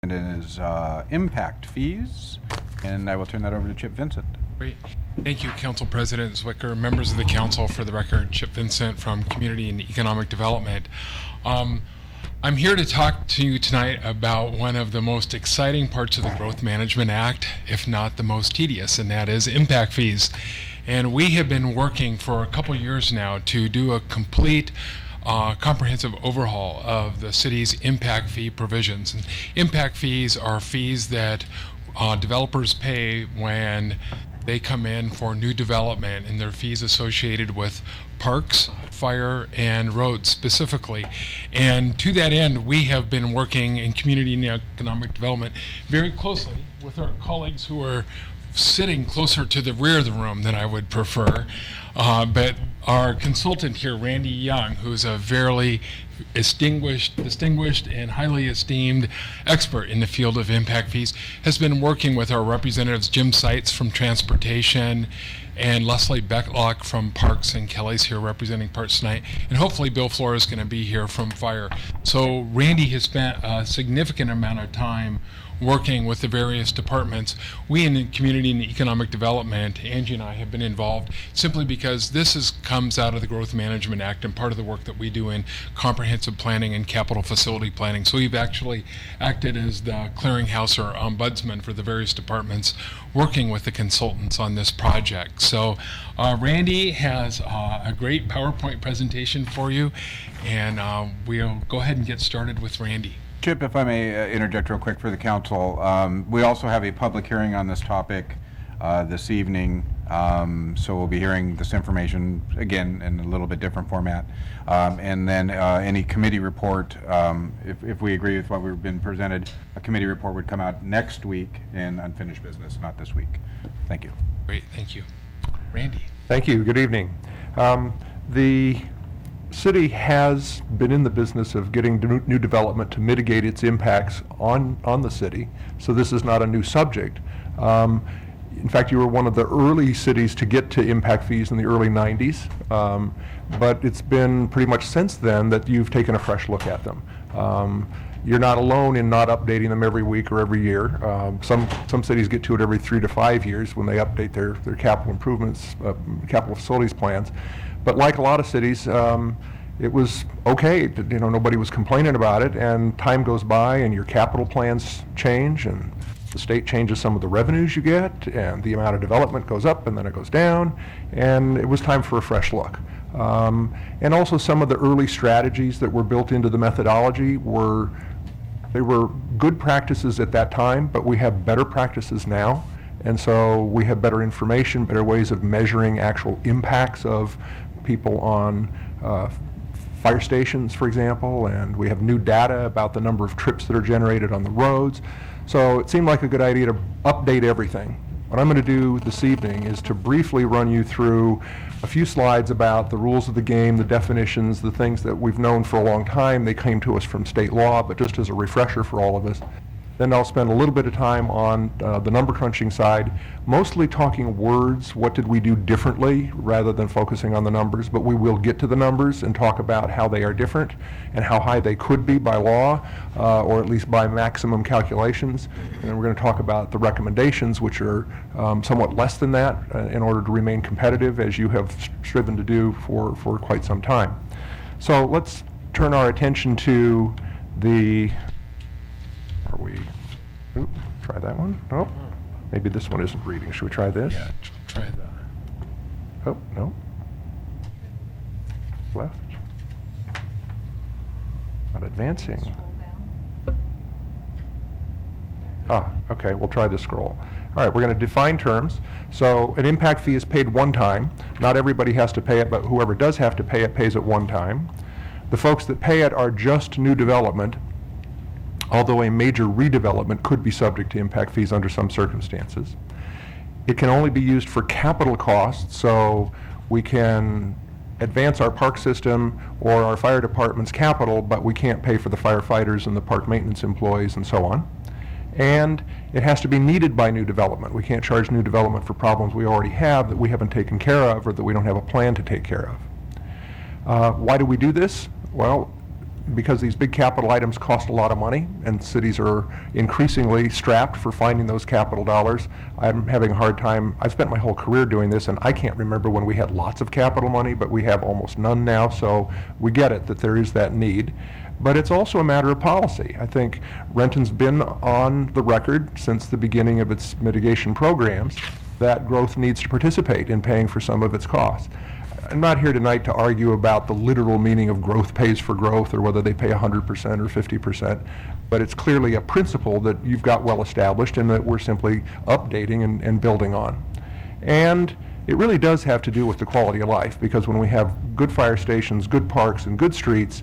And it is impact fees, and I will turn that over to Chip Vincent. Great. Thank you, Council President Zwicker, members of the Council. For the record, Chip Vincent from Community and Economic Development. I'm here to talk to you tonight about one of the most exciting parts of the Growth Management Act, if not the most tedious, and that is impact fees. And we have been working for a couple years now to do a complete comprehensive overhaul of the city's impact fee provisions. And impact fees are fees that developers pay when they come in for new development, and they're fees associated with parks, fire, and roads specifically. And to that end, we have been working in community and economic development very closely with our colleagues who are sitting closer to the rear of the room than I would prefer. But our consultant here, Randy Young, who's a very distinguished and highly esteemed expert in the field of impact fees, has been working with our representatives, Jim Seitz from Transportation and Leslie Becklock from Parks, and Kelly's here representing Parks tonight, and hopefully Bill Flores is going to be here from Fire. So Randy has spent a significant amount of time working with the various departments. We in the Community and Economic Development, Angie and I, have been involved simply because this comes out of the Growth Management Act and part of the work that we do in comprehensive planning and capital facility planning. So we've actually acted as the clearinghouse or ombudsman for the various departments working with the consultants on this project. So Randy has a great PowerPoint presentation for you, and we'll go ahead and get started with Randy. Chip, if I may interject real quick for the council, we also have a public hearing on this topic this evening, so we'll be hearing this information again in a little bit different format, and then any committee report, if we agree with what we've been presented, a committee report would come out next week in unfinished business, not this week. Thank you. Great, thank you. Randy. Thank you. Good evening. The city has been in the business of getting new development to mitigate its impacts on the city, so this is not a new subject. In fact, you were one of the early cities to get to impact fees in the early 90s, but it's been pretty much since then that you've taken a fresh look at them. You're not alone in not updating them every week or every year. Some cities get to it every 3 to 5 years when they update their capital improvements, capital facilities plans. But like a lot of cities, it was okay. Nobody was complaining about it, and time goes by and your capital plans change, and the state changes some of the revenues you get, and the amount of development goes up and then it goes down, and it was time for a fresh look. And also some of the early strategies that were built into the methodology were good practices at that time, but we have better practices now. And so we have better information, better ways of measuring actual impacts of people on fire stations, for example, and we have new data about the number of trips that are generated on the roads. So it seemed like a good idea to update everything. What I'm going to do this evening is to briefly run you through a few slides about the rules of the game, the definitions, the things that we've known for a long time. They came to us from state law, but just as a refresher for all of us. Then I'll spend a little bit of time on the number crunching side, mostly talking words, what did we do differently, rather than focusing on the numbers, but we will get to the numbers and talk about how they are different and how high they could be by law, or at least by maximum calculations. And then we're going to talk about the recommendations, which are somewhat less than that in order to remain competitive, as you have striven to do for quite some time. So let's turn our attention to try that one? Oh, maybe this one isn't reading. Should we try this? Yeah, try that. Oh, no. Left. Not advancing. Okay, we'll try the scroll. All right, we're going to define terms. So an impact fee is paid one time. Not everybody has to pay it, but whoever does have to pay it pays it one time. The folks that pay it are just new development, although a major redevelopment could be subject to impact fees under some circumstances. It can only be used for capital costs, so we can advance our park system or our fire department's capital, but we can't pay for the firefighters and the park maintenance employees and so on. And it has to be needed by new development. We can't charge new development for problems we already have that we haven't taken care of or that we don't have a plan to take care of. Why do we do this? Well, because these big capital items cost a lot of money, and cities are increasingly strapped for finding those capital dollars. I'm having a hard time. I've spent my whole career doing this, and I can't remember when we had lots of capital money, but we have almost none now, so we get it that there is that need. But it's also a matter of policy. I think Renton's been on the record since the beginning of its mitigation programs that growth needs to participate in paying for some of its costs. I'm not here tonight to argue about the literal meaning of growth pays for growth or whether they pay 100% or 50%, but it's clearly a principle that you've got well established and that we're simply updating and building on. And it really does have to do with the quality of life, because when we have good fire stations, good parks, and good streets,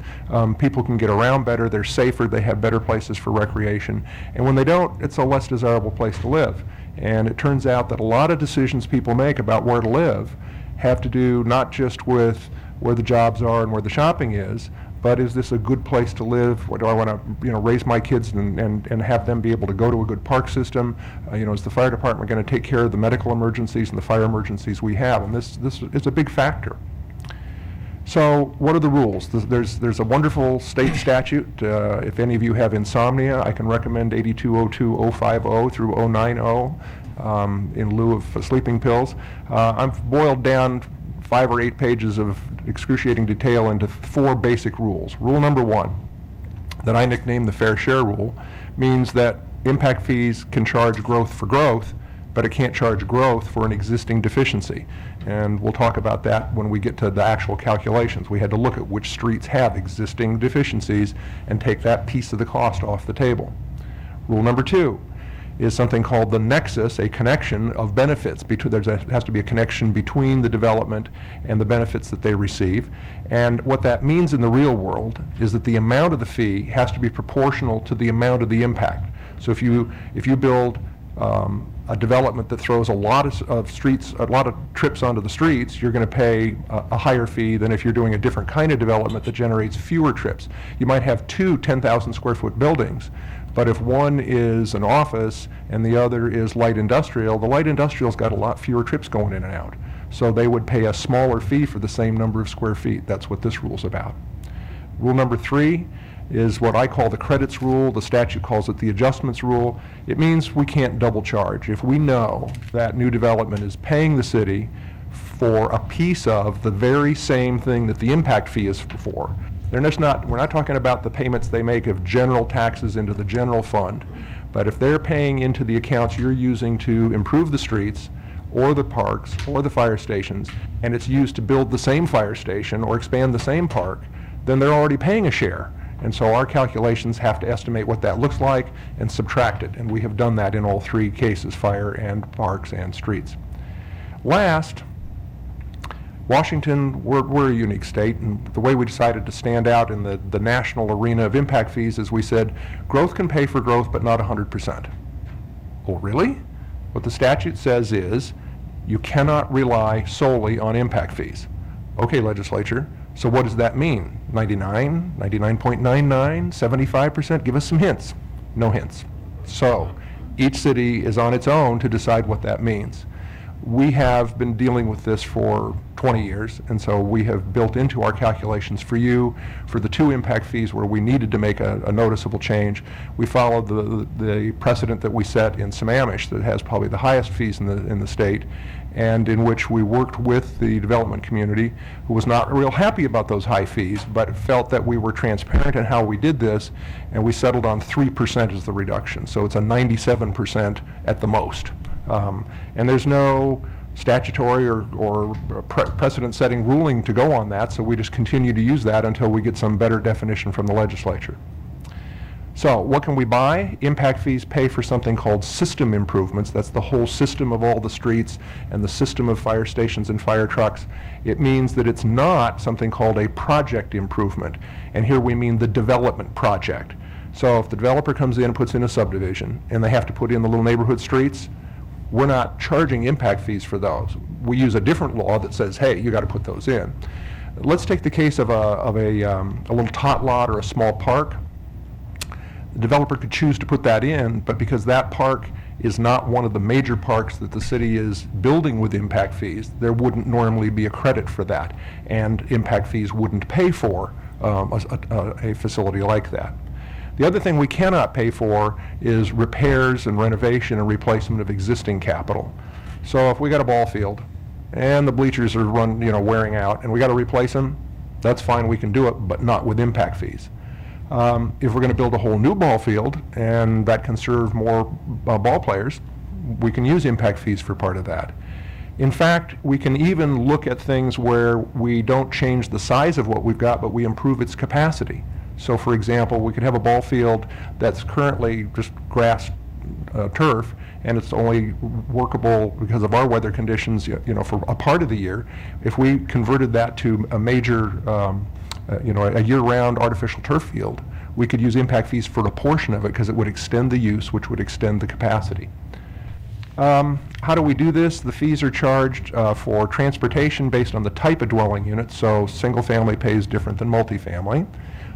people can get around better, they're safer, they have better places for recreation, and when they don't, it's a less desirable place to live. And it turns out that a lot of decisions people make about where to live have to do not just with where the jobs are and where the shopping is, but is this a good place to live? What do I want to, raise my kids and have them be able to go to a good park system? Is the fire department going to take care of the medical emergencies and the fire emergencies we have? And this is a big factor. So what are the rules? There's a wonderful state statute. If any of you have insomnia, I can recommend 8202-050 through 090 in lieu of sleeping pills. I've boiled down 5 or 8 pages of excruciating detail into 4 basic rules. Rule number 1, that I nicknamed the fair share rule, means that impact fees can charge growth for growth, but it can't charge growth for an existing deficiency. And we'll talk about that when we get to the actual calculations. We had to look at which streets have existing deficiencies and take that piece of the cost off the table. Rule number 2 is something called the nexus, a connection of benefits. There has to be a connection between the development and the benefits that they receive. And what that means in the real world is that the amount of the fee has to be proportional to the amount of the impact. So if you build a development that throws a lot of trips onto the streets, you're going to pay a higher fee than if you're doing a different kind of development that generates fewer trips. You might have 2 10,000 square foot buildings, but if one is an office and the other is light industrial, the light industrial's got a lot fewer trips going in and out. So they would pay a smaller fee for the same number of square feet. That's what this rule's about. Rule number 3 is what I call the credits rule. The statute calls it the adjustments rule. It means we can't double charge. If we know that new development is paying the city for a piece of the very same thing that the impact fee is for, we're not talking about the payments they make of general taxes into the general fund, but if they're paying into the accounts you're using to improve the streets or the parks or the fire stations, and it's used to build the same fire station or expand the same park, then they're already paying a share. And so our calculations have to estimate what that looks like and subtract it. And we have done that in all 3 cases, fire and parks and streets. Last, Washington, we're a unique state, and the way we decided to stand out in the national arena of impact fees is we said, growth can pay for growth, but not 100%. Oh, really? What the statute says is, you cannot rely solely on impact fees. Okay, legislature, so what does that mean? 99, 99.99, 75%? Give us some hints. No hints. So each city is on its own to decide what that means. We have been dealing with this for 20 years, and so we have built into our calculations for you, for the 2 impact fees where we needed to make a noticeable change. We followed the precedent that we set in Sammamish that has probably the highest fees in the state, and in which we worked with the development community, who was not real happy about those high fees, but felt that we were transparent in how we did this, and we settled on 3% as the reduction. So it's a 97% at the most. And there's no statutory or precedent-setting ruling to go on that, so we just continue to use that until we get some better definition from the legislature. So what can we buy? Impact fees pay for something called system improvements. That's the whole system of all the streets and the system of fire stations and fire trucks. It means that it's not something called a project improvement. And here we mean the development project. So if the developer comes in and puts in a subdivision and they have to put in the little neighborhood streets, we're not charging impact fees for those. We use a different law that says, hey, you got to put those in. Let's take the case of a little tot lot or a small park. The developer could choose to put that in, but because that park is not one of the major parks that the city is building with impact fees, there wouldn't normally be a credit for that, and impact fees wouldn't pay for a facility like that. The other thing we cannot pay for is repairs and renovation and replacement of existing capital. So if we got a ball field and the bleachers are wearing out and we got to replace them, that's fine, we can do it, but not with impact fees. If we're going to build a whole new ball field and that can serve more ball players, we can use impact fees for part of that. In fact, we can even look at things where we don't change the size of what we've got, but we improve its capacity. So for example, we could have a ball field that's currently just grass turf, and it's only workable because of our weather conditions, for a part of the year. If we converted that to a major, a year-round artificial turf field, we could use impact fees for a portion of it because it would extend the use, which would extend the capacity. How do we do this? The fees are charged for transportation based on the type of dwelling unit, so single family pays different than multifamily.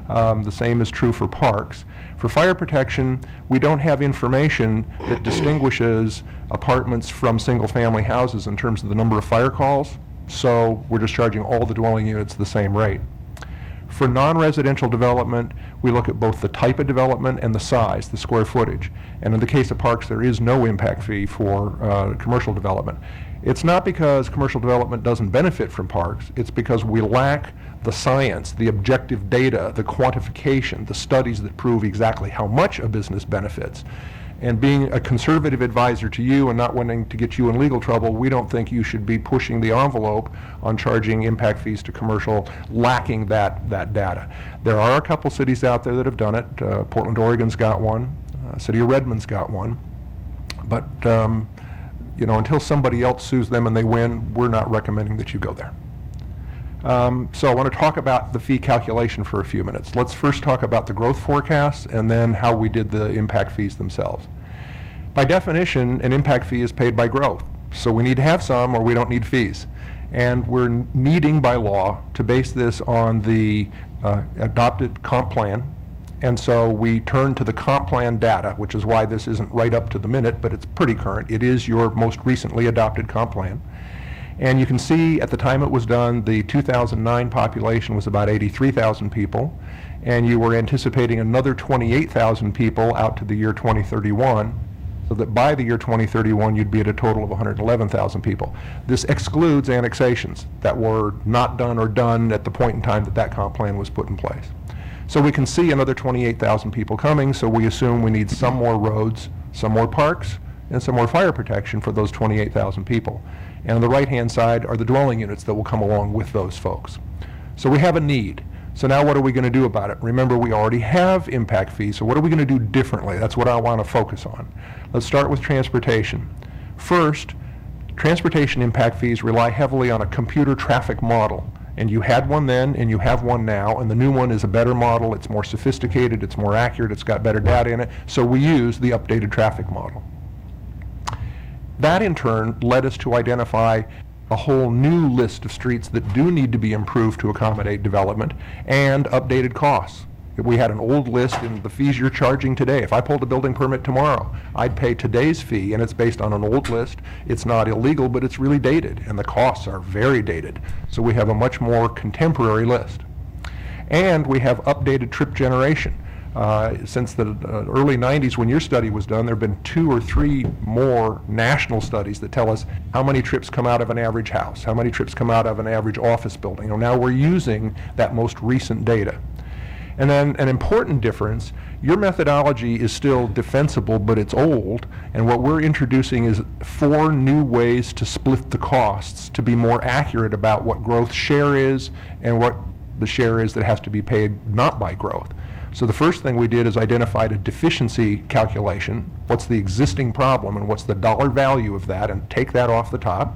The same is true for parks. For fire protection, we don't have information that distinguishes apartments from single-family houses in terms of the number of fire calls, so we're just charging all the dwelling units the same rate. For non-residential development, we look at both the type of development and the size, the square footage. And in the case of parks, there is no impact fee for commercial development. It's not because commercial development doesn't benefit from parks, it's because we lack the science, the objective data, the quantification, the studies that prove exactly how much a business benefits. And being a conservative advisor to you and not wanting to get you in legal trouble, we don't think you should be pushing the envelope on charging impact fees to commercial, lacking that data. There are a couple cities out there that have done it. Portland, Oregon's got one. City of Redmond's got one. But until somebody else sues them and they win, we're not recommending that you go there. So I want to talk about the fee calculation for a few minutes. Let's first talk about the growth forecasts and then how we did the impact fees themselves. By definition, an impact fee is paid by growth. So we need to have some or we don't need fees. And we're needing by law to base this on the adopted comp plan. And so we turn to the comp plan data, which is why this isn't right up to the minute, but it's pretty current. It is your most recently adopted comp plan. And you can see at the time it was done, the 2009 population was about 83,000 people, and you were anticipating another 28,000 people out to the year 2031, so that by the year 2031 you'd be at a total of 111,000 people. This excludes annexations that were not done or done at the point in time that that comp plan was put in place. So we can see another 28,000 people coming, so we assume we need some more roads, some more parks, and some more fire protection for those 28,000 people. And on the right-hand side are the dwelling units that will come along with those folks. So we have a need. So now what are we going to do about it? Remember, we already have impact fees, so what are we going to do differently? That's what I want to focus on. Let's start with transportation. First, transportation impact fees rely heavily on a computer traffic model. And you had one then, and you have one now, and the new one is a better model. It's more sophisticated, it's more accurate, it's got better data in it. So we use the updated traffic model. That in turn led us to identify a whole new list of streets that do need to be improved to accommodate development and updated costs. If we had an old list and the fees you're charging today, if I pulled a building permit tomorrow, I'd pay today's fee, and it's based on an old list. It's not illegal, but it's really dated, and the costs are very dated. So we have a much more contemporary list. And we have updated trip generation. Since the early 90s, when your study was done, there have been 2 or 3 more national studies that tell us how many trips come out of an average house, how many trips come out of an average office building. Now we're using that most recent data. And then an important difference, your methodology is still defensible, but it's old, and what we're introducing is 4 new ways to split the costs to be more accurate about what growth share is and what the share is that has to be paid not by growth. So the first thing we did is identified a deficiency calculation. What's the existing problem and what's the dollar value of that, and take that off the top.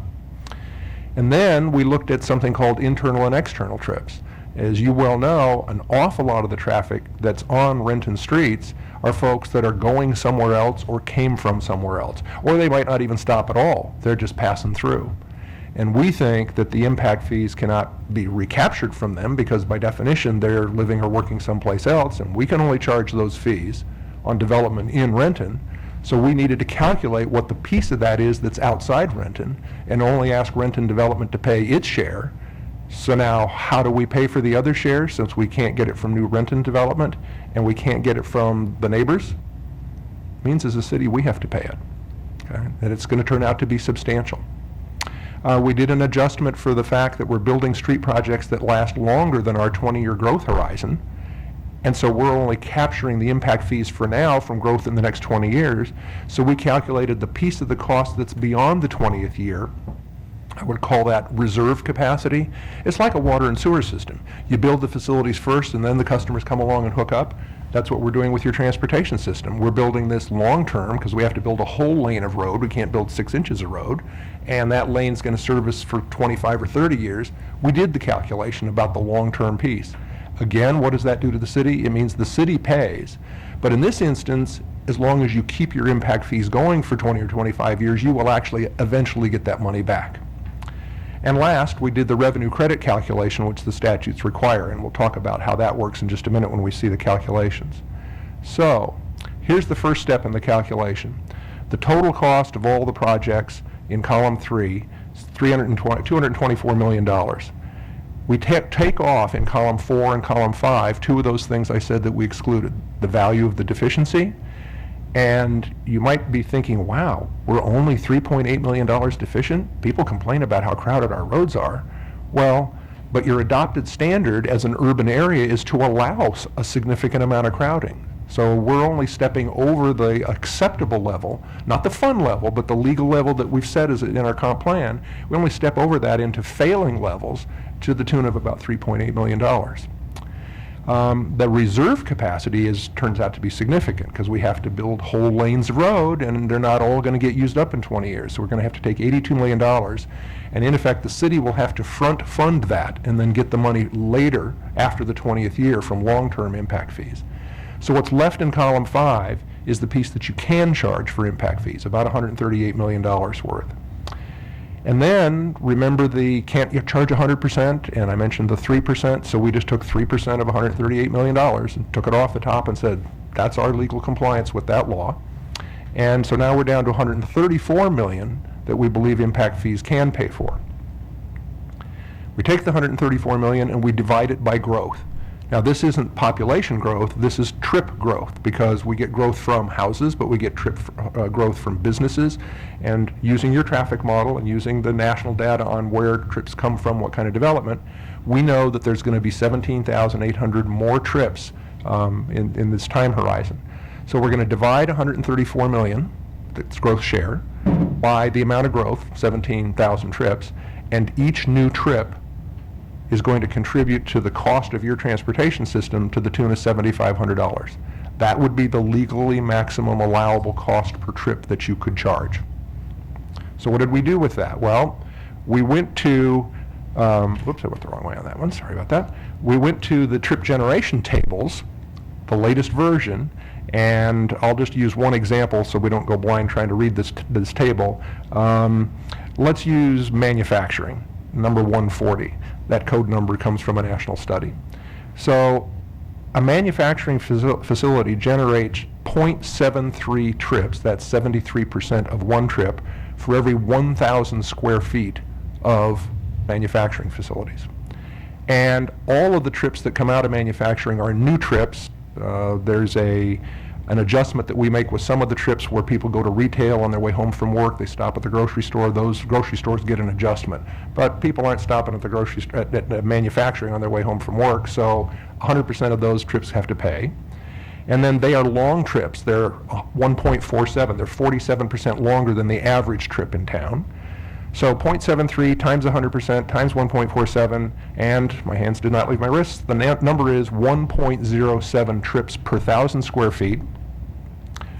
And then we looked at something called internal and external trips. As you well know, an awful lot of the traffic that's on Renton streets are folks that are going somewhere else or came from somewhere else. Or they might not even stop at all. They're just passing through. And we think that the impact fees cannot be recaptured from them because by definition they're living or working someplace else, and we can only charge those fees on development in Renton. So we needed to calculate what the piece of that is that's outside Renton and only ask Renton Development to pay its share. So now, how do we pay for the other share since we can't get it from new Renton development and we can't get it from the neighbors? Means as a city, we have to pay it. Okay? And it's going to turn out to be substantial. We did an adjustment for the fact that we're building street projects that last longer than our 20-year growth horizon. And so we're only capturing the impact fees for now from growth in the next 20 years. So we calculated the piece of the cost that's beyond the 20th year. I would call that reserve capacity. It's like a water and sewer system. You build the facilities first and then the customers come along and hook up. That's what we're doing with your transportation system. We're building this long-term because we have to build a whole lane of road. We can't build 6 inches of road. And that lane's going to serve us for 25 or 30 years. We did the calculation about the long-term piece. Again, what does that do to the city? It means the city pays. But in this instance, as long as you keep your impact fees going for 20 or 25 years, you will actually eventually get that money back. And last, we did the revenue credit calculation, which the statutes require, and we'll talk about how that works in just a minute when we see the calculations. So, here's the first step in the calculation. The total cost of all the projects in column 3 is $224 million. We take off in column 4 and column 5 two of those things I said that we excluded, the value of the deficiency. And you might be thinking, wow, we're only $3.8 million deficient? People complain about how crowded our roads are. Well, but your adopted standard as an urban area is to allow a significant amount of crowding. So we're only stepping over the acceptable level, not the fun level, but the legal level that we've set as in our comp plan. We only step over that into failing levels to the tune of about $3.8 million. The reserve capacity turns out to be significant because we have to build whole lanes of road and they're not all going to get used up in 20 years. So we're going to have to take $82 million and in effect the city will have to front fund that and then get the money later after the 20th year from long-term impact fees. So what's left in column 5 is the piece that you can charge for impact fees, about $138 million worth. And then, remember can't you charge 100%? And I mentioned the 3%, so we just took 3% of $138 million and took it off the top and said, that's our legal compliance with that law. And so now we're down to $134 million that we believe impact fees can pay for. We take the $134 million and we divide it by growth. Now this isn't population growth, this is trip growth because we get growth from houses, but we get growth from businesses. And using your traffic model and using the national data on where trips come from, what kind of development, we know that there's going to be 17,800 more trips in this time horizon. So we're going to divide 134 million, that's growth share, by the amount of growth, 17,000 trips, and each new trip is going to contribute to the cost of your transportation system to the tune of $7,500. That would be the legally maximum allowable cost per trip that you could charge. So what did we do with that? Well, we went to, whoops, I went the wrong way on that one, sorry about that. We went to the trip generation tables, the latest version, and I'll just use one example so we don't go blind trying to read this table. Let's use manufacturing, number 140. That code number comes from a national study. So a manufacturing facility generates 0.73 trips, that's 73% of one trip, for every 1,000 square feet of manufacturing facilities. And all of the trips that come out of manufacturing are new trips. There's an adjustment that we make with some of the trips where people go to retail on their way home from work, they stop at the grocery store, those grocery stores get an adjustment. But people aren't stopping at the at manufacturing on their way home from work, so 100% of those trips have to pay. And then they are long trips, they're 1.47, they're 47% longer than the average trip in town. So 0.73 times 100% times 1.47, and my hands did not leave my wrists, the number is 1.07 trips per 1,000 square feet.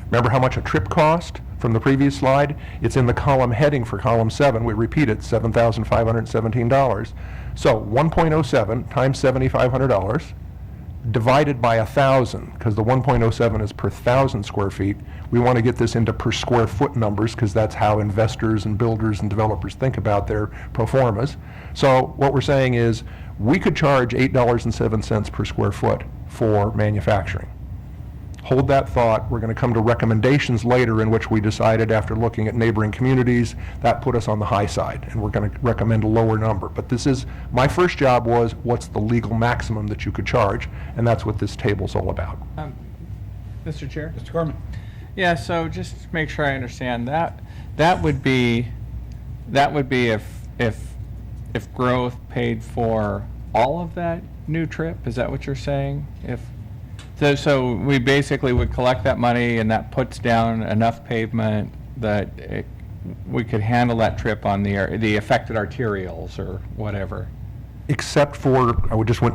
Remember how much a trip cost from the previous slide? It's in the column heading for column 7. We repeat it, $7,517. So 1.07 times $7,500 divided by 1,000, because the 1.07 is per 1,000 square feet. We want to get this into per square foot numbers because that's how investors and builders and developers think about their pro formas. So what we're saying is we could charge $8.07 per square foot for manufacturing. hold that thought. We're going to come to recommendations later in which we decided after looking at neighboring communities, that put us on the high side, and we're going to recommend a lower number. But this is, my first job was, what's the legal maximum that you could charge? And that's what this table's all about. Mr. Chair? Mr. Gorman? Yeah, so just to make sure I understand, that would be if growth paid for all of that new trip. Is that what you're saying? So we basically would collect that money, and that puts down enough pavement that we could handle that trip on the affected arterials or whatever. Except for,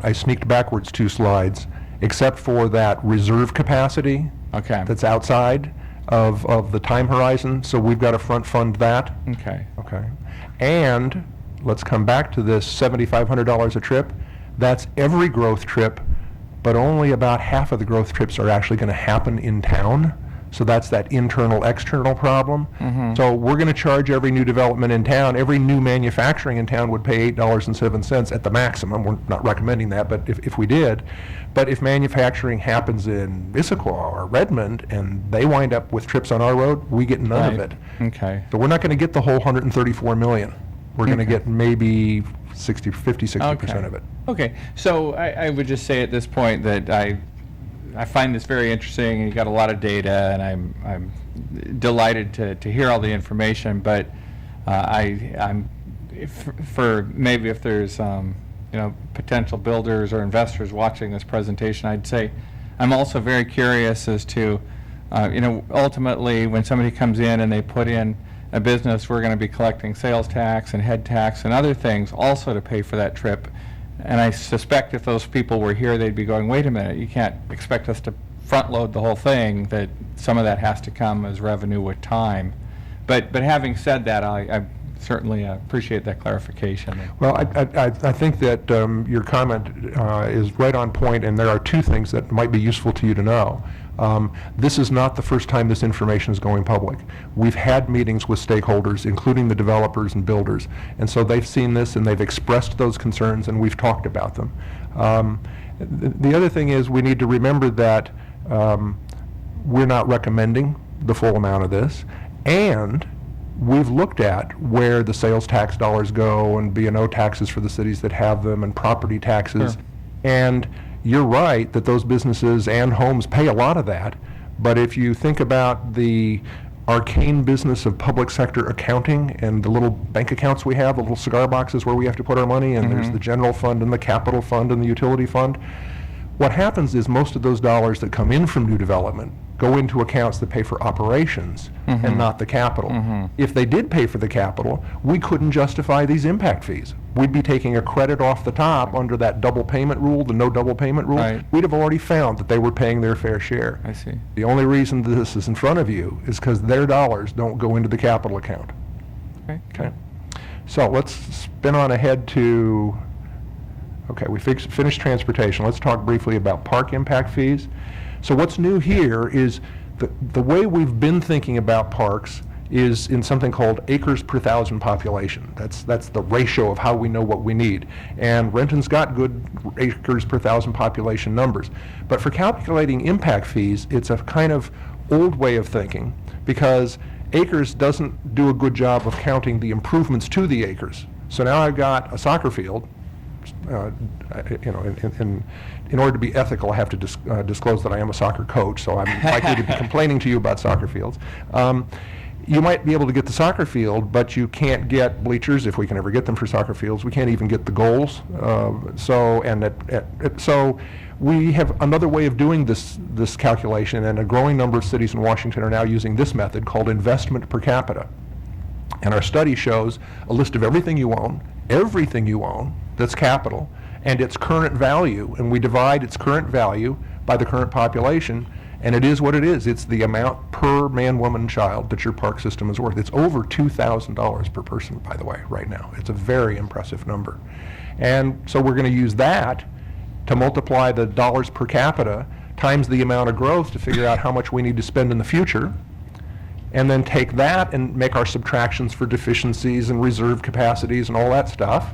I sneaked backwards 2 slides, except for that reserve capacity. Okay. That's outside of the time horizon, so we've got to front fund that. Okay. Okay. And let's come back to this $7,500 a trip. That's every growth trip, but only about half of the growth trips are actually going to happen in town. So that's that internal-external problem. Mm-hmm. So we're going to charge every new development in town. Every new manufacturing in town would pay $8.07 at the maximum. We're not recommending that, but if we did. But if manufacturing happens in Issaquah or Redmond and they wind up with trips on our road, we get none of Right. it. Okay. So we're not going to get the whole $134 million. We're going to Okay. get maybe 60% of it. Okay, so I would just say at this point that I find this very interesting, and you got a lot of data, and I'm delighted to hear all the information. But for maybe if there's potential builders or investors watching this presentation, I'd say I'm also very curious as to ultimately when somebody comes in and they put in a business, we're going to be collecting sales tax and head tax and other things also to pay for that trip. And I suspect if those people were here, they'd be going, wait a minute, you can't expect us to front load the whole thing, that some of that has to come as revenue with time. But having said that, I certainly appreciate that clarification. Well, I think that your comment is right on point, and there are 2 things that might be useful to you to know. This is not the first time this information is going public. We've had meetings with stakeholders, including the developers and builders, and so they've seen this and they've expressed those concerns, and we've talked about them. The other thing is we need to remember that we're not recommending the full amount of this, and we've looked at where the sales tax dollars go and B&O taxes for the cities that have them and property taxes. Sure. And you're right that those businesses and homes pay a lot of that, but if you think about the arcane business of public sector accounting and the little bank accounts we have, the little cigar boxes where we have to put our money, and there's the general fund and the capital fund and the utility fund, what happens is most of those dollars that come in from new development go into accounts that pay for operations and not the capital. If they did pay for the capital, we couldn't justify these impact fees. We'd be taking a credit off the top under that double payment rule, the no double payment rule. Right. We'd have already found that they were paying their fair share. I see. The only reason this is in front of you is because their dollars don't go into the capital account. Okay. So let's spin on ahead to, okay, we finished transportation. Let's talk briefly about park impact fees. So what's new here is the way we've been thinking about parks is in something called acres per thousand population. That's the ratio of how we know what we need. And Renton's got good acres per thousand population numbers. But for calculating impact fees, it's a kind of old way of thinking because acres doesn't do a good job of counting the improvements to the acres. So now I've got a soccer field. In order to be ethical, I have to disclose that I am a soccer coach, so I'm likely to be complaining to you about soccer fields. You might be able to get the soccer field, but you can't get bleachers, if we can ever get them for soccer fields. We can't even get the goals. So we have another way of doing this calculation, and a growing number of cities in Washington are now using this method called investment per capita. And our study shows a list of everything you own that's capital, and its current value, and we divide its current value by the current population, and it is what it is. It's the amount per man, woman, child that your park system is worth. It's over $2,000 per person, by the way, right now. It's a very impressive number. And so we're going to use that to multiply the dollars per capita times the amount of growth to figure out how much we need to spend in the future, and then take that and make our subtractions for deficiencies and reserve capacities and all that stuff,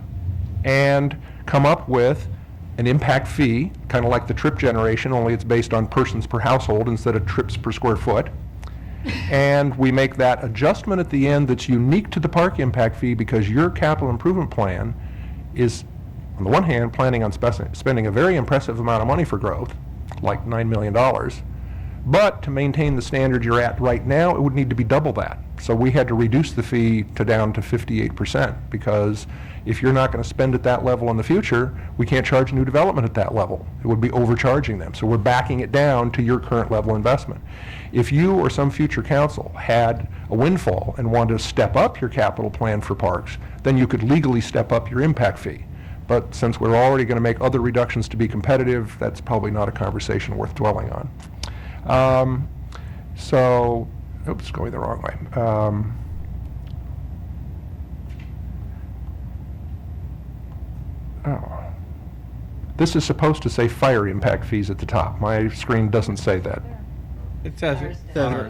and come up with an impact fee, kind of like the trip generation, only it's based on persons per household instead of trips per square foot. And we make that adjustment at the end that's unique to the park impact fee because your capital improvement plan is, on the one hand, planning on spending a very impressive amount of money for growth, like $9 million. But to maintain the standard you're at right now, it would need to be double that. So we had to reduce the fee down to 58% because if you're not going to spend at that level in the future, we can't charge new development at that level. It would be overcharging them. So we're backing it down to your current level investment. If you or some future council had a windfall and wanted to step up your capital plan for parks, then you could legally step up your impact fee. But since we're already going to make other reductions to be competitive, that's probably not a conversation worth dwelling on. Oops, going the wrong way. This is supposed to say fire impact fees at the top. My screen doesn't say that. It says it.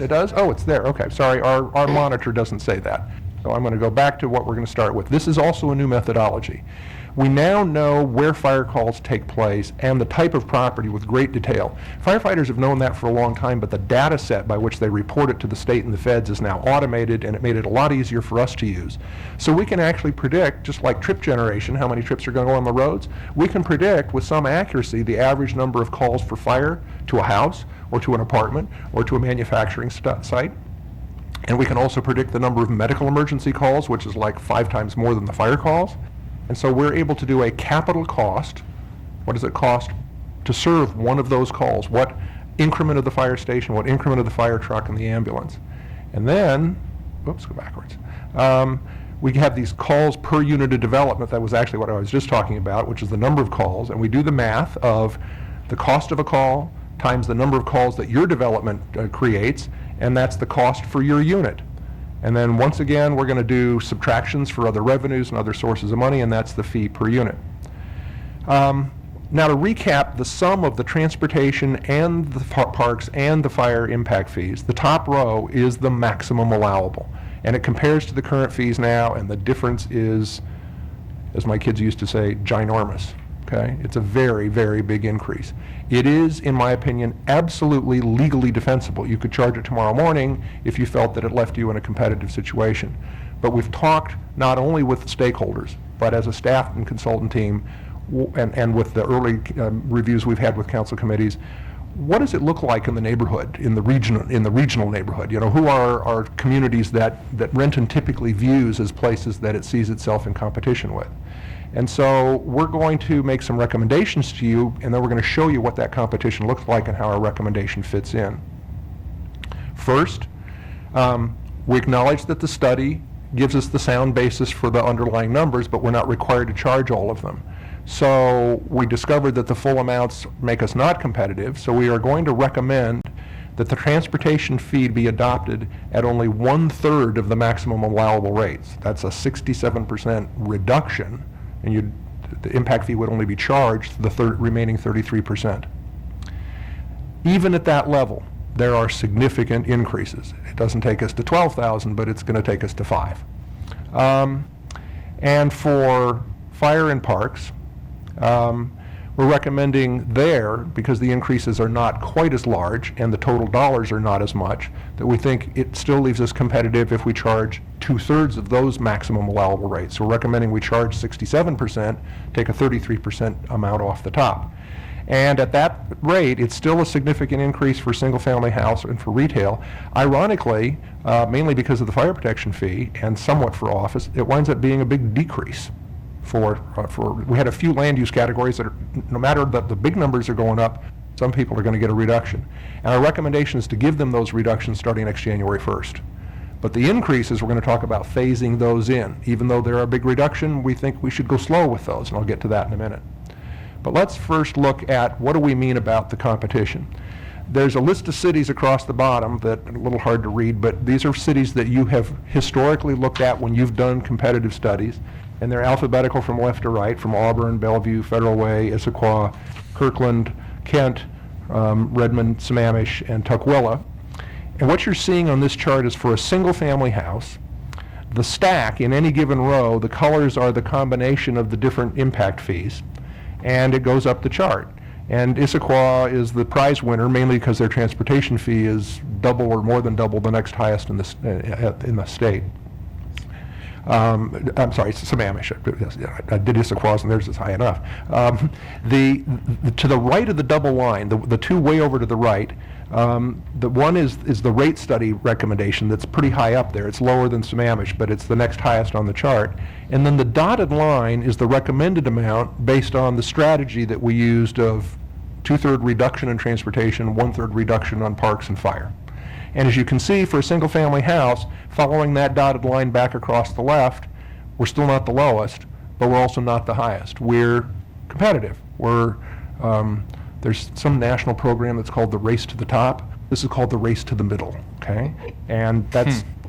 It does? Oh, it's there. Okay, sorry. Our monitor doesn't say that. So I'm going to go back to what we're going to start with. This is also a new methodology. We now know where fire calls take place and the type of property with great detail. Firefighters have known that for a long time, but the data set by which they report it to the state and the feds is now automated, and it made it a lot easier for us to use. So we can actually predict, just like trip generation, how many trips are going to go on the roads. We can predict with some accuracy the average number of calls for fire to a house or to an apartment or to a manufacturing site. And we can also predict the number of medical emergency calls, which is like 5 times more than the fire calls. And so we're able to do a capital cost. What does it cost to serve one of those calls? What increment of the fire station, what increment of the fire truck and the ambulance? And then, whoops, go backwards. We have these calls per unit of development. That was actually what I was just talking about, which is the number of calls. And we do the math of the cost of a call times the number of calls that your development creates, and that's the cost for your unit. And then once again, we're going to do subtractions for other revenues and other sources of money, and that's the fee per unit. Now to recap the sum of the transportation and the parks and the fire impact fees, the top row is the maximum allowable. And it compares to the current fees now, and the difference is, as my kids used to say, ginormous. Okay? It's a very, very big increase. It is, in my opinion, absolutely legally defensible. You could charge it tomorrow morning if you felt that it left you in a competitive situation. But we've talked not only with the stakeholders, but as a staff and consultant team, and with the early reviews we've had with council committees, what does it look like in the neighborhood, in the regional neighborhood? You know, who are communities that Renton typically views as places that it sees itself in competition with? And so we're going to make some recommendations to you, and then we're going to show you what that competition looks like and how our recommendation fits in. First, we acknowledge that the study gives us the sound basis for the underlying numbers, but we're not required to charge all of them. So we discovered that the full amounts make us not competitive, so we are going to recommend that the transportation fee be adopted at only 1/3 of the maximum allowable rates. That's a 67% reduction, and the impact fee would only be charged the remaining 33%. Even at that level, there are significant increases. It doesn't take us to 12,000, but it's going to take us to 5. And for fire and parks, we're recommending there, because the increases are not quite as large and the total dollars are not as much, that we think it still leaves us competitive if we charge 2/3 of those maximum allowable rates. So we're recommending we charge 67%, take a 33% amount off the top. And at that rate, it's still a significant increase for single-family house and for retail. Ironically, mainly because of the fire protection fee and somewhat for office, it winds up being a big decrease. We had a few land use categories that are, no matter that the big numbers are going up, some people are going to get a reduction. And our recommendation is to give them those reductions starting next January 1st. But the increases, we're going to talk about phasing those in. Even though they're a big reduction, we think we should go slow with those, and I'll get to that in a minute. But let's first look at what do we mean about the competition. There's a list of cities across the bottom that are a little hard to read, but these are cities that you have historically looked at when you've done competitive studies. And they're alphabetical from left to right, from Auburn, Bellevue, Federal Way, Issaquah, Kirkland, Kent, Redmond, Sammamish, and Tukwila. And what you're seeing on this chart is for a single-family house, the stack in any given row, the colors are the combination of the different impact fees. and it goes up the chart. And Issaquah is the prize winner, mainly because their transportation fee is double or more than double the next highest in the state. I'm sorry, Sammamish. I did Issaquah's and theirs is high enough. To the right of the double line, the two way over to the right, the one is the rate study recommendation that's pretty high up there. It's lower than Sammamish, but it's the next highest on the chart. And then the dotted line is the recommended amount based on the strategy that we used of 2/3 reduction in transportation, 1/3 reduction on parks and fire. And as you can see, for a single-family house, following that dotted line back across the left, we're still not the lowest, but we're also not the highest. We're competitive. There's some national program that's called the Race to the Top. This is called the Race to the Middle, okay? And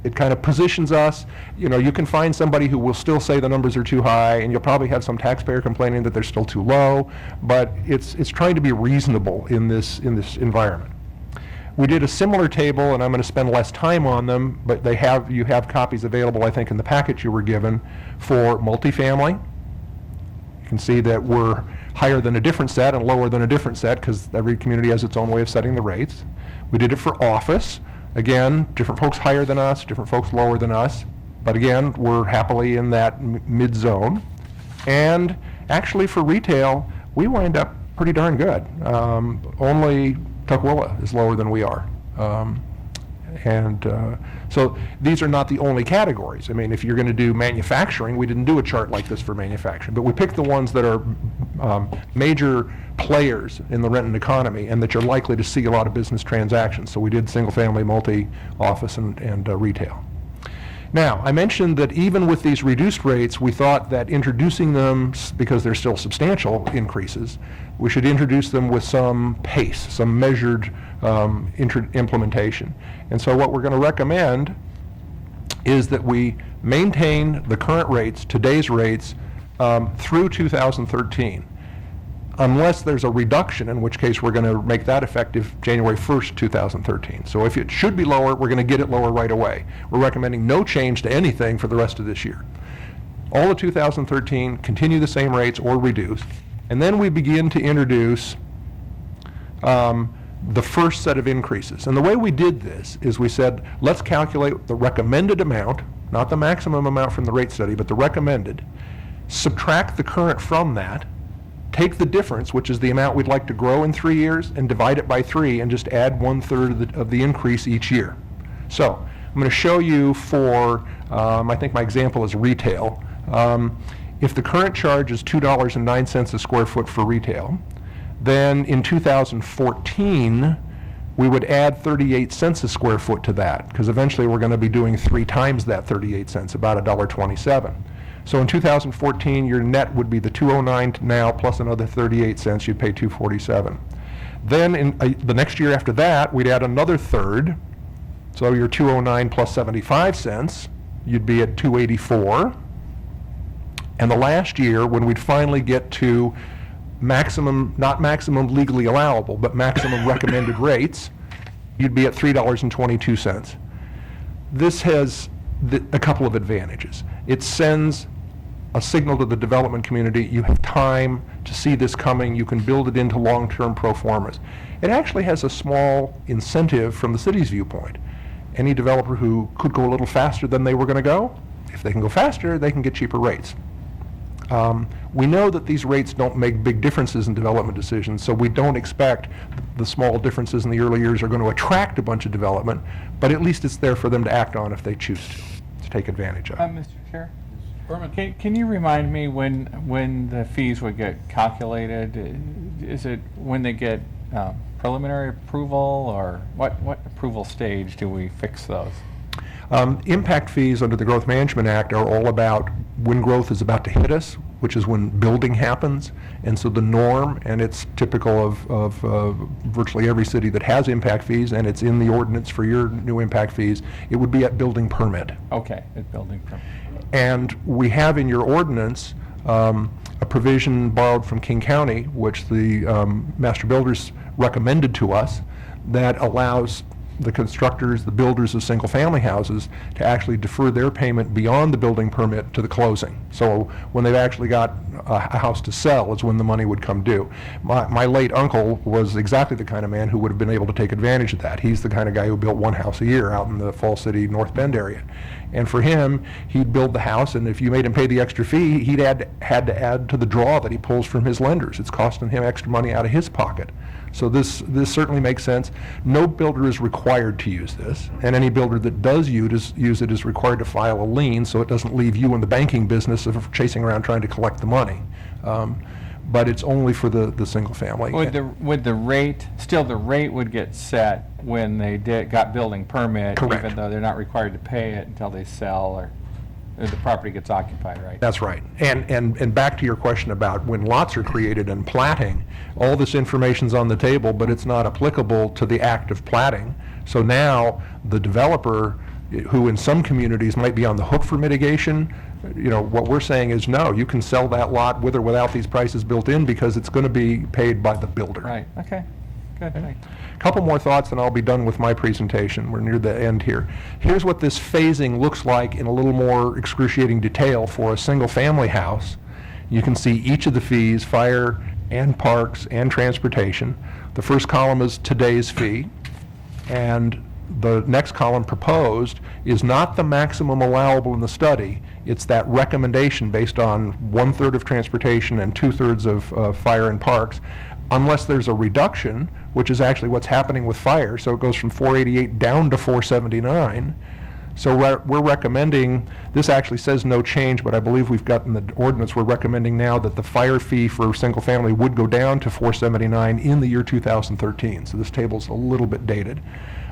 it kind of positions us. You know, you can find somebody who will still say the numbers are too high, and you'll probably have some taxpayer complaining that they're still too low, but it's trying to be reasonable in this environment. We did a similar table, and I'm going to spend less time on them, but you have copies available, I think, in the packet you were given for multifamily. You can see that we're higher than a different set and lower than a different set because every community has its own way of setting the rates. We did it for office. Again, different folks higher than us, different folks lower than us, but again, we're happily in that mid-zone. And actually for retail, we wind up pretty darn good. Only Tukwila is lower than we are. So these are not the only categories. I mean, if you're going to do manufacturing, we didn't do a chart like this for manufacturing, but we picked the ones that are major players in the Renton economy and that you're likely to see a lot of business transactions. So we did single family, multi-office, and retail. Now, I mentioned that even with these reduced rates, we thought that introducing them, because they're still substantial increases, we should introduce them with some pace, some measured implementation. And so what we're going to recommend is that we maintain the current rates, today's rates, through 2013, unless there's a reduction, in which case we're going to make that effective January 1st, 2013. So if it should be lower, we're going to get it lower right away. We're recommending no change to anything for the rest of this year. All of 2013, continue the same rates or reduce. And then we begin to introduce the first set of increases. And the way we did this is we said, let's calculate the recommended amount, not the maximum amount from the rate study, but the recommended, subtract the current from that, take the difference, which is the amount we'd like to grow in 3 years, and divide it by 3 and just add 1/3 of the increase each year. So I'm going to show you for, I think my example is retail. If the current charge is $2.09 a square foot for retail, then in 2014, we would add 38 cents a square foot to that, because eventually we're going to be doing 3 times that 38 cents, about $1.27. So in 2014, your net would be the 209 now plus another 38 cents. You'd pay 247. Then in the next year after that, we'd add another third. So your 209 plus 75 cents, you'd be at 284. And the last year, when we'd finally get to maximum, not maximum legally allowable, but maximum recommended rates, you'd be at $3.22. This has a couple of advantages. It sends a signal to the development community, you have time to see this coming, you can build it into long-term pro formas. It actually has a small incentive from the city's viewpoint. Any developer who could go a little faster than they were going to go, if they can go faster, they can get cheaper rates. We know that these rates don't make big differences in development decisions, so we don't expect the small differences in the early years are going to attract a bunch of development, but at least it's there for them to act on if they choose to take advantage of. Mr. Chair? Can you remind me when the fees would get calculated? Is it when they get preliminary approval, or what approval stage do we fix those? Impact fees under the Growth Management Act are all about when growth is about to hit us, which is when building happens. And so the norm, and it's typical of virtually every city that has impact fees, and it's in the ordinance for your new impact fees, it would be at building permit. Okay, at building permit. And we have in your ordinance a provision borrowed from King County, which the master builders recommended to us, that allows the constructors, the builders of single-family houses, to actually defer their payment beyond the building permit to the closing. So when they've actually got a house to sell is when the money would come due. My late uncle was exactly the kind of man who would have been able to take advantage of that. He's the kind of guy who built one house a year out in the Falls City, North Bend area. And for him, he'd build the house, and if you made him pay the extra fee, he'd had to add to the draw that he pulls from his lenders. It's costing him extra money out of his pocket. So this certainly makes sense. No builder is required to use this, and any builder that does use it is required to file a lien so it doesn't leave you in the banking business of chasing around trying to collect the money. But it's only for the single family. Would the rate would get set when they got building permit, Correct. even though they're not required to pay it until they sell or the property gets occupied, right? That's right. And back to your question about when lots are created and platting, all this information's on the table, but it's not applicable to the act of platting. So now the developer, who in some communities might be on the hook for mitigation, what we're saying is no, you can sell that lot with or without these prices built in because it's going to be paid by the builder. Right, okay, good, thanks. Couple more thoughts and I'll be done with my presentation. We're near the end here. Here's what this phasing looks like in a little more excruciating detail for a single family house. You can see each of the fees, fire and parks and transportation. The first column is today's fee, and the next column, proposed, is not the maximum allowable in the study. It's that recommendation based on 1/3 of transportation and 2/3 of fire and parks, unless there's a reduction, which is actually what's happening with fire. So it goes from 488 down to 479. So we're recommending, this actually says no change, but I believe we've got in the ordinance, we're recommending now that the fire fee for single family would go down to 479 in the year 2013. So this table's a little bit dated.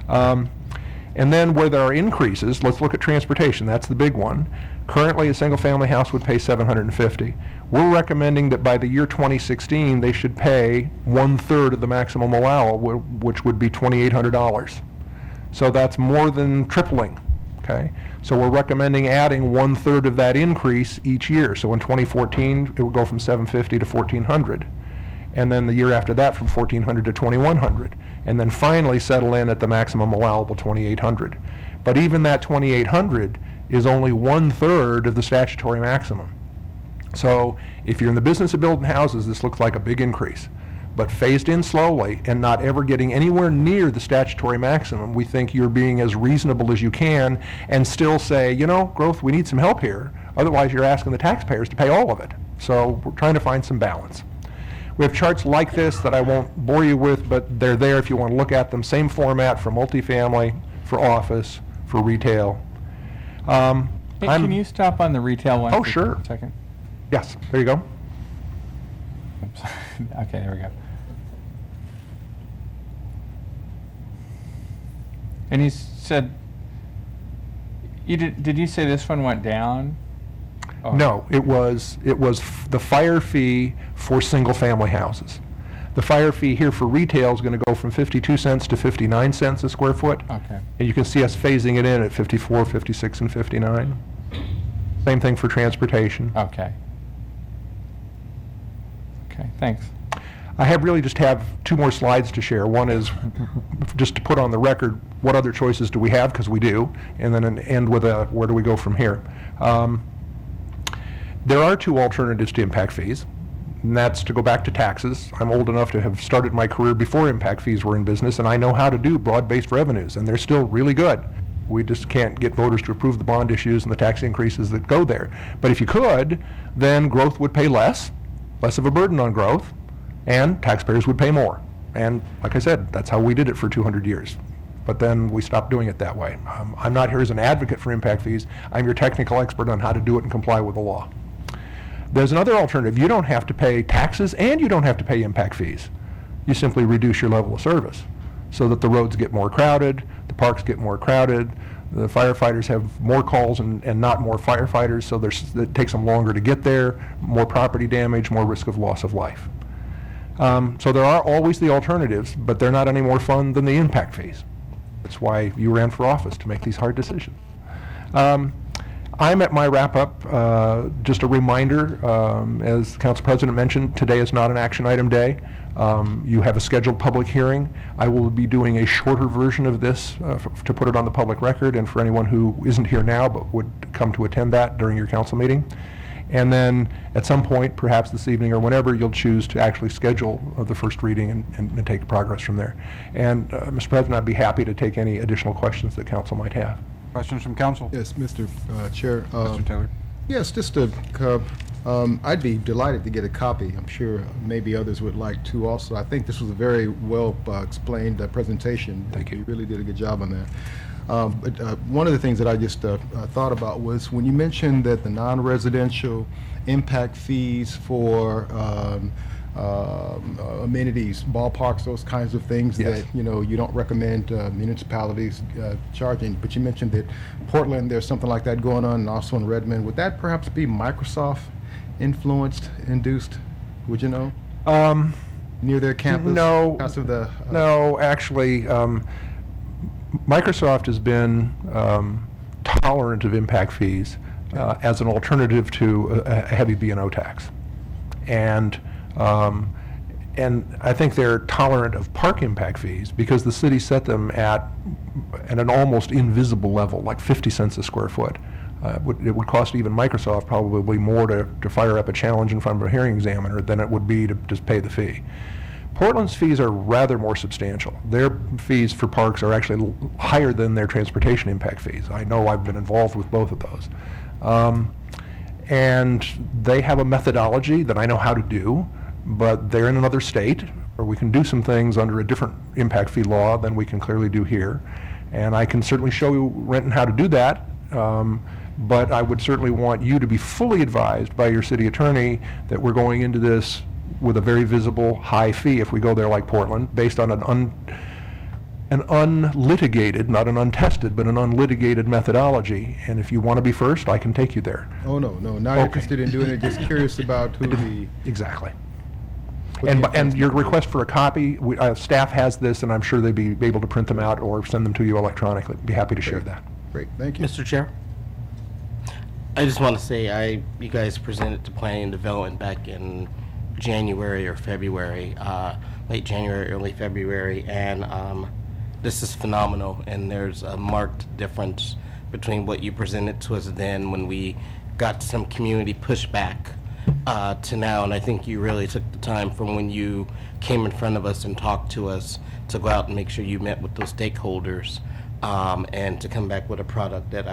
And then where there are increases, let's look at transportation. That's the big one. Currently, a single-family house would pay $750. We're recommending that by the year 2016, they should pay 1/3 of the maximum allowable, which would be $2,800. So that's more than tripling. Okay, so we're recommending adding 1/3 of that increase each year. So in 2014, it would go from $750 to $1,400. And then the year after that from $1,400 to $2,100, and then finally settle in at the maximum allowable $2,800. But even that $2,800 is only 1/3 of the statutory maximum. So if you're in the business of building houses, this looks like a big increase. But phased in slowly and not ever getting anywhere near the statutory maximum, we think you're being as reasonable as you can and still say, growth, we need some help here. Otherwise, you're asking the taxpayers to pay all of it. So we're trying to find some balance. We have charts like this that I won't bore you with, but they're there if you want to look at them. Same format for multifamily, for office, for retail. Hey, can you stop on the retail one? Oh, for sure. a second? Yes, there you go. Oops. Okay, there we go. And you said, did you say this one went down? Oh. No, it was the fire fee for single-family houses. The fire fee here for retail is going to go from 52 cents to 59 cents a square foot. Okay. And you can see us phasing it in at 54, 56, and 59. Same thing for transportation. Okay. Okay, thanks. I really just have two more slides to share. One is just to put on the record what other choices do we have, because we do, and then end with where do we go from here. There are two alternatives to impact fees, and that's to go back to taxes. I'm old enough to have started my career before impact fees were in business, and I know how to do broad-based revenues, and they're still really good. We just can't get voters to approve the bond issues and the tax increases that go there. But if you could, then growth would pay less of a burden on growth, and taxpayers would pay more. And like I said, that's how we did it for 200 years. But then we stopped doing it that way. I'm not here as an advocate for impact fees. I'm your technical expert on how to do it and comply with the law. There's another alternative. You don't have to pay taxes and you don't have to pay impact fees. You simply reduce your level of service so that the roads get more crowded, the parks get more crowded, the firefighters have more calls and not more firefighters, so it takes them longer to get there, more property damage, more risk of loss of life. So there are always the alternatives, but they're not any more fun than the impact fees. That's why you ran for office, to make these hard decisions. I'm at my wrap-up. Just a reminder, as the Council President mentioned, today is not an action item day. You have a scheduled public hearing. I will be doing a shorter version of this to put it on the public record, and for anyone who isn't here now but would come to attend that during your council meeting. And then at some point, perhaps this evening or whenever, you'll choose to actually schedule the first reading and take progress from there. And Mr. President, I'd be happy to take any additional questions that council might have. Questions from council? Yes, Mr. Chair. Mr. Taylor? Yes, just I'd be delighted to get a copy. I'm sure maybe others would like to also. I think this was a very well explained presentation. Thank you. You really did a good job on that. But one of the things that I just thought about was when you mentioned that the non-residential impact fees for amenities, ballparks, those kinds of things Yes. that, you don't recommend municipalities charging. But you mentioned that Portland, there's something like that going on, and also in Redmond. Would that perhaps be Microsoft influenced, induced? Would you know? Near their campus? No. Because of the... No, actually, Microsoft has been tolerant of impact fees as an alternative to a heavy B&O tax. And I think they're tolerant of park impact fees because the city set them at an almost invisible level, like 50 cents a square foot. It would cost even Microsoft probably more to fire up a challenge in front of a hearing examiner than it would be to just pay the fee. Portland's fees are rather more substantial. Their fees for parks are actually higher than their transportation impact fees. I know I've been involved with both of those. And they have a methodology that I know how to do, but they're in another state, where we can do some things under a different impact fee law than we can clearly do here. And I can certainly show you, Renton, how to do that, but I would certainly want you to be fully advised by your city attorney that we're going into this with a very visible high fee if we go there like Portland, based on an unlitigated, not an untested, but an unlitigated methodology. And if you want to be first, I can take you there. Oh, no, not Okay. interested in doing it, just curious about who the... Exactly. what And, the and your enforcement- request for a copy, staff has this, and I'm sure they'd be able to print them out or send them to you electronically. Be happy to share that. Great, thank you. Mr. Chair, I just want to say you guys presented to Planning and Development back in January or February, late January, early February, and this is phenomenal. And there's a marked difference between what you presented to us then, when we got some community pushback, to now. And I think you really took the time from when you came in front of us and talked to us to go out and make sure you met with those stakeholders, and to come back with a product that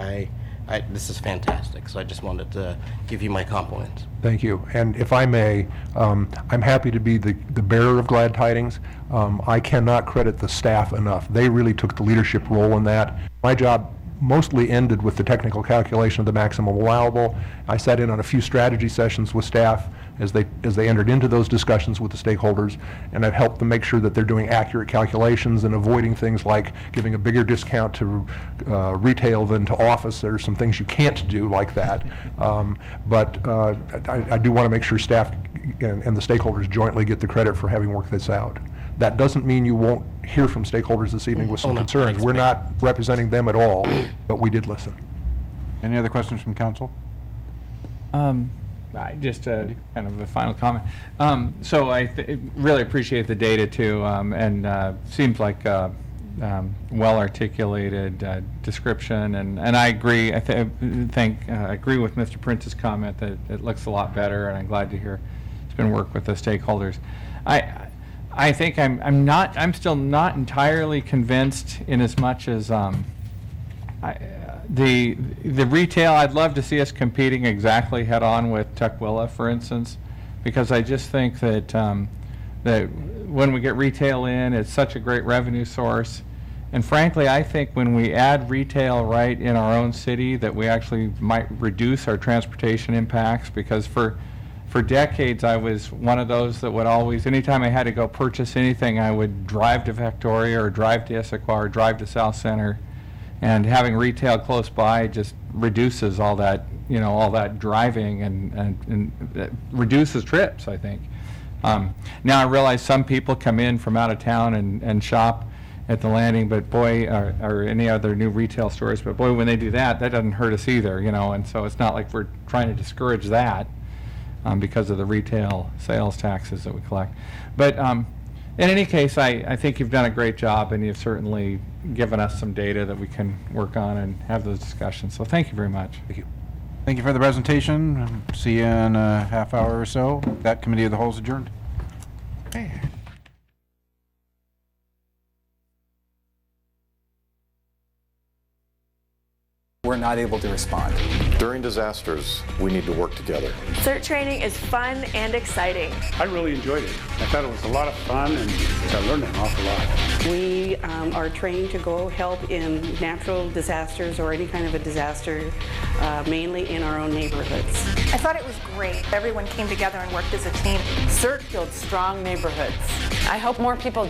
this is fantastic. So I just wanted to give you my compliments. Thank you. And if I may, I'm happy to be the bearer of glad tidings. I cannot credit the staff enough. They really took the leadership role in that. My job mostly ended with the technical calculation of the maximum allowable. I sat in on a few strategy sessions with staff as they entered into those discussions with the stakeholders, and I've helped them make sure that they're doing accurate calculations and avoiding things like giving a bigger discount to retail than to office. There's some things you can't do like that. But I do want to make sure staff and the stakeholders jointly get the credit for having worked this out. That doesn't mean you won't hear from stakeholders this evening with some no, concerns. We're not representing them at all, but we did listen. Any other questions from council? Just kind of a final comment. So I really appreciate the data too, and seems like well-articulated description, and I agree. I agree with Mr. Prince's comment that it looks a lot better, and I'm glad to hear it's been worked with the stakeholders. I think I'm still not entirely convinced, in as much as the retail. I'd love to see us competing exactly head-on with Tukwila, for instance, because I just think that that when we get retail in, it's such a great revenue source. And frankly, I think when we add retail right in our own city, that we actually might reduce our transportation impacts, because for decades, I was one of those that would always, anytime I had to go purchase anything, I would drive to Victoria or drive to Issaquah or drive to South Center. And having retail close by just reduces all that, all that driving, and it reduces trips, I think. Now I realize some people come in from out of town and shop at the Landing, but boy, or any other new retail stores, but boy, when they do that, that doesn't hurt us either, and so it's not like we're trying to discourage that because of the retail sales taxes that we collect. But in any case, I think you've done a great job, and you've certainly given us some data that we can work on and have those discussions. So thank you very much. Thank you. Thank you for the presentation. See you in a half hour or so. That committee of the whole is adjourned. We're not able to respond. During disasters, we need to work together. CERT training is fun and exciting. I really enjoyed it. I thought it was a lot of fun and I learned an awful lot. We are trained to go help in natural disasters or any kind of a disaster, mainly in our own neighborhoods. I thought it was great. Everyone came together and worked as a team. CERT builds strong neighborhoods. I hope more people